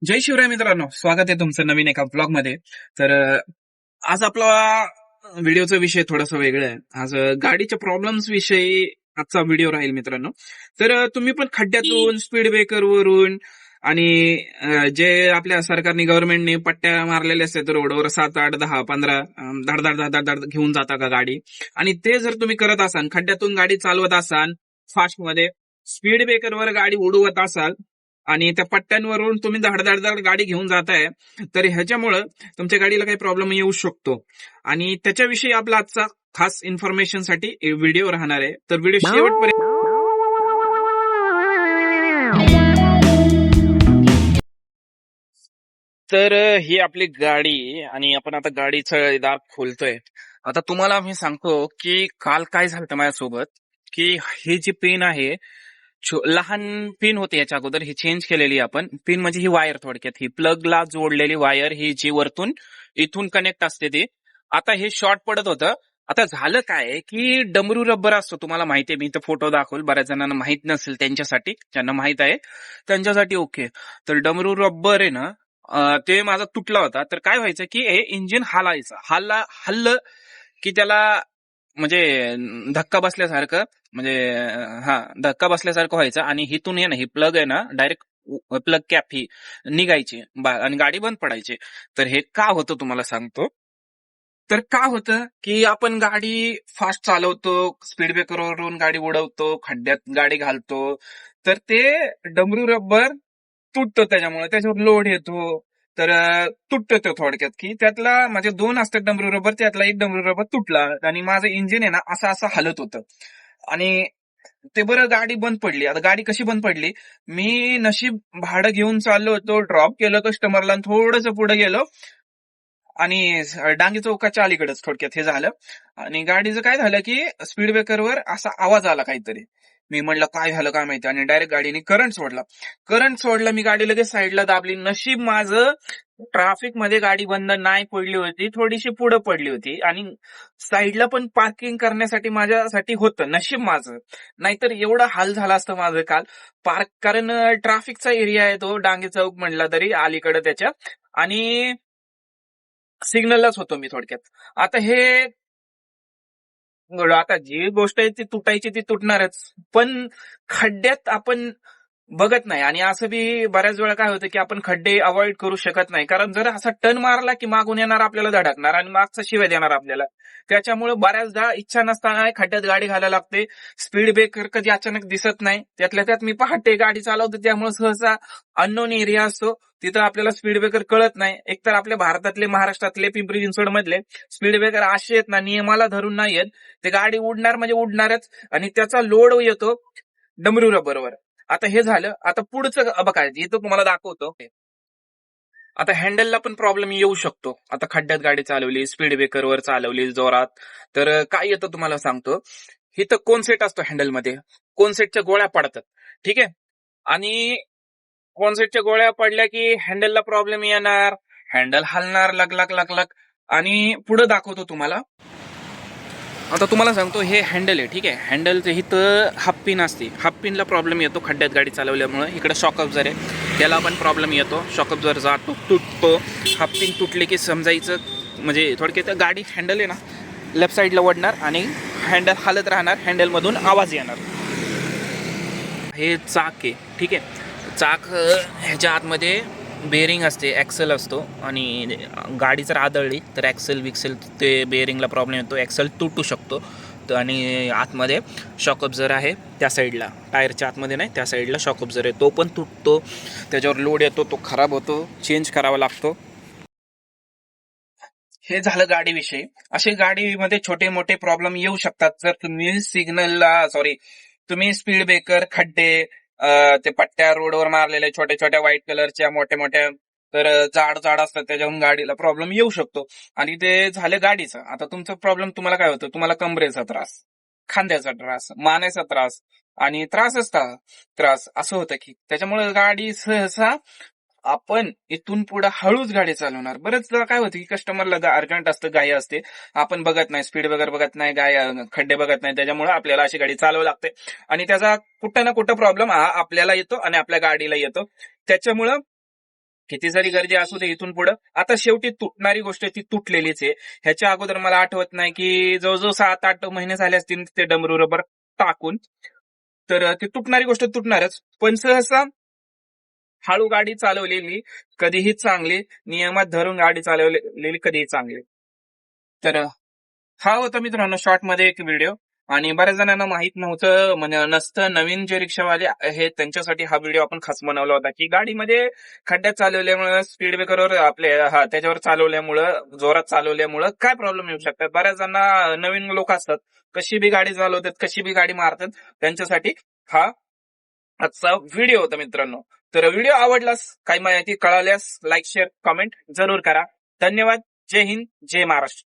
जय शिवराय मित्रांनो, स्वागत आहे तुमचं नवीन एका ब्लॉग मध्ये. तर आज आपला व्हिडिओचा विषय थोडासा वेगळा आहे. आज गाडीच्या प्रॉब्लेम्स विषयी आजचा व्हिडिओ राहील मित्रांनो. तर तुम्ही पण खड्ड्यातून, स्पीड ब्रेकर वरून आणि जे आपल्या सरकारने गव्हर्नमेंटने पट्ट्या मारलेल्या असतात रोडवर 7, 8, 10, 15 धड धड धड धड धड घेऊन जाता का गाडी? आणि ते जर तुम्ही करत असाल, खड्ड्यातून गाडी चालवत असाल फास्ट मध्ये, स्पीड ब्रेकरवर गाडी उडवत असाल आणि त्या पट्ट्यांवरून तुम्ही धडधड गाडी घेऊन जाताय, तर ह्याच्यामुळं तुमच्या गाडीला काही प्रॉब्लेम येऊ शकतो. आणि त्याच्याविषयी आपला आजचा खास इन्फॉर्मेशन साठी व्हिडिओ राहणार आहे. तर व्हिडिओ शेवटपर्यंत. तर ही आपली गाडी आणि आपण आता गाडीचं दार खोलतोय. आता तुम्हाला मी सांगतो की काल काय झालं माझ्यासोबत, की ही जी पेन आहे, लहान पिन होते याच्या अगोदर, ही चेंज केलेली आपण. पिन म्हणजे ही वायर, थोडक्यात ही प्लगला जोडलेली वायर, ही जी वरतून इथून कनेक्ट असते ती. आता हे शॉर्ट पडत होतं. आता झालं काय की डमरू रबर असतो, तुम्हाला माहितीये, मी इथं फोटो दाखवल, बऱ्याच जणांना माहित नसेल, त्यांच्यासाठी, ज्यांना माहित आहे त्यांच्यासाठी ओके. तर डमरू रबर आहे ना, ते माझा तुटला होता. तर काय व्हायचं की हे इंजिन हलायचं, हल्लं की त्याला म्हणजे धक्का बसल्यासारखं, म्हणजे हा, धक्का बसल्यासारखं व्हायचं. आणि हिथून आहे ना, ही प्लग आहे ना, डायरेक्ट प्लग कॅप ही निघायची आणि गाडी बंद पडायची. तर हे का होतं तुम्हाला सांगतो. तर का होतं की आपण गाडी फास्ट चालवतो, स्पीड ब्रेकरवरून गाडी उडवतो, खड्ड्यात गाडी घालतो, तर ते डमरू रबर तुटतो, त्याच्यावर लोड येतो. तर तुटतो तो, थोडक्यात की त्यातला म्हणजे दोन असतात डमरू रबर, त्यातला एक डमरू रबर तुटला आणि माझं इंजिन आहे ना असं असं हलत होतं. आणि ते बरं, गाडी बंद पडली. आता गाडी कशी बंद पडली, मी नशीब भाडं घेऊन चाललो होतो, ड्रॉप केलं कस्टमरला, थोडस पुढे गेलो आणि डांगी चौकाच्या अलीकडेच थोडक्यात हे झालं. आणि गाडीचं काय झालं की स्पीड ब्रेकरवर असा आवाज आला काहीतरी. मी म्हटलं काय झालं काय माहिती, आणि डायरेक्ट गाडीने करंट सोडला. मी गाडी लगेच साईडला दाबली. नशीब माझं ट्रॅफिक मध्ये गाडी बंद नाही पडली होती, थोडीशी पुढे पडली होती आणि साईडला पण पार्किंग करण्यासाठी माझ्यासाठी होतं, नशीब माझं. नाहीतर एवढा हाल झाला असतं माझं काल. कारण ट्रॅफिकचा एरिया आहे तो, डांगे चौक म्हणला तरी अलीकडे त्याच्या. आणि सिग्नललाच होतो मी थोडक्यात. आता हे, आता जी गोष्ट आहे ती तुटायची ती तुटणारच, पण खड्ड्यात आपण बघत नाही. आणि असं बी बऱ्याच वेळा काय होतं की आपण खड्डे अवॉइड करू शकत नाही, कारण जर असा टर्न मारला की मागून येणार आपल्याला धडकणार आणि मागचा शिव्या देणार आपल्याला. त्याच्यामुळे बऱ्याचदा इच्छा नसताना खड्ड्यात गाडी घालायला लागते. स्पीड ब्रेकर कधी अचानक दिसत नाही, त्यातल्या त्यात मी पहाटे गाडी चालवतो, त्यामुळे सहसा अननोन एरिया असतो, तिथं आपल्याला स्पीड ब्रेकर कळत नाही. एकतर आपल्या भारतातले, महाराष्ट्रातले, पिंपरी चिंचवड मधले स्पीड ब्रेकर असे आहेत ना, नियमाला धरून नाही येत. ते गाडी उडणार म्हणजे उडणारच, आणि त्याचा लोड येतो डमरू रबरवर. आता हे झालं. आता पुढचं बघा, इथं तुम्हाला दाखवतो. आता हँडलला पण प्रॉब्लेम येऊ शकतो. आता खड्ड्यात गाडी चालवली, स्पीड ब्रेकरवर चालवली जोरात, तर काय येतं तुम्हाला सांगतो. इथं कोन सेट असतो हँडलमध्ये, कोन सेटच्या गोळ्या पडतात, ठीक आहे. आणि कोन सेटच्या गोळ्या पडल्या की हँडलला प्रॉब्लेम येणार, हँडल हलणार लग लग लग लग. आणि पुढे दाखवतो तुम्हाला. आता तुम्हाला सांगतो, हे हँडल आहे, ठीक आहे. हँडलचं इथं हाफ पिन असते, हाफ पिनला प्रॉब्लेम येतो खड्ड्यात गाडी चालवल्यामुळे. इकडे शॉक अब्झर आहे, त्याला पण प्रॉब्लेम येतो. शॉक अब्झर जातो, तुटतो. हाफ पिन तुटले की समजायचं, म्हणजे थोडक्यात गाडी हँडल आहे ना लेफ्ट साईडला वळणार आणि हँडल हालत राहणार, हँडलमधून आवाज येणार. हे चाक आहे, ठीक आहे. चाक ह्याच्या आतमध्ये बेरिंग असते, ॲक्सेल असतो, आणि गाडी जर आदळली तर ॲक्सेल विक्सेल ते बेरिंगला प्रॉब्लेम येतो, ॲक्सेल तुटू शकतो. तर आणि आतमध्ये शॉक अब्झर आहे त्या साईडला, टायरच्या आतमध्ये नाही, त्या साईडला शॉक अब्झर आहे, तो पण तुटतो. त्याच्यावर लोड येतो, तो खराब होतो, चेंज करावा लागतो. हे झालं गाडीविषयी. असे गाडीमध्ये छोटे मोठे प्रॉब्लेम येऊ शकतात जर तुम्ही तुम्ही स्पीड ब्रेकर, खड्डे, ते पट्ट्या रोडवर मारलेल्या छोट्या छोट्या व्हाईट कलरच्या मोठ्या मोठ्या, तर जाड जाड असतात, त्याच्याहून गाडीला प्रॉब्लेम येऊ शकतो. आणि ते झालं गाडीचं. आता तुमचा प्रॉब्लेम तुम्हाला काय होतं, तुम्हाला कमरेचा त्रास, खांद्याचा त्रास, मानेचा त्रास, आणि त्रास असता त्रास असं होतं की त्याच्यामुळे गाडी सहसा आपण इथून पुढे हळूच गाडी चालवणार. बरेचदा काय होतं की कस्टमरला अर्जंट असतं, घाई असते, आपण बघत नाही, स्पीड वगैरे बघत नाही, खड्डे बघत नाही, त्याच्यामुळे आपल्याला अशी गाडी चालवावी लागते. आणि त्याचा कुठं ना कुठं प्रॉब्लेम हा आपल्याला येतो आणि आपल्या गाडीला येतो. त्याच्यामुळं किती जरी गर्दी असू दे इथून पुढं, आता शेवटी तुटणारी गोष्ट ती तुटलेलीच आहे. ह्याच्या अगोदर मला आठवत नाही की जवळजवळ 7-8 महिने झाले असतील ते डमरू रबर टाकून. तर ती तुटणारी गोष्ट तुटणारच, पण सहसा हळू गाडी चालवलेली कधीही चांगली, नियमात धरून गाडी चालवलेली कधीही चांगली. तर हा होता मित्रांनो शॉर्टमध्ये एक व्हिडिओ. आणि बऱ्याच जणांना माहित नव्हतं, म्हणजे नसतं, नवीन जे रिक्षावाले आहेत त्यांच्यासाठी हा व्हिडिओ आपण खास बनवला होता, की गाडीमध्ये खड्ड्यात चालवल्यामुळे, स्पीड ब्रेकरवर आपले त्याच्यावर चालवल्यामुळं, जोरात चालवल्यामुळं काय प्रॉब्लेम येऊ शकतात. बऱ्याच जणांना, नवीन लोक असतात, कशी बी गाडी चालवतात, कशी बी गाडी मारतात, त्यांच्यासाठी हा आजचा व्हिडिओ होता मित्रांनो. तर व्हिडिओ आवडलास, काही माहिती कळाल्यास लाईक, शेअर, कमेंट जरूर करा. धन्यवाद. जय हिंद, जय महाराष्ट्र.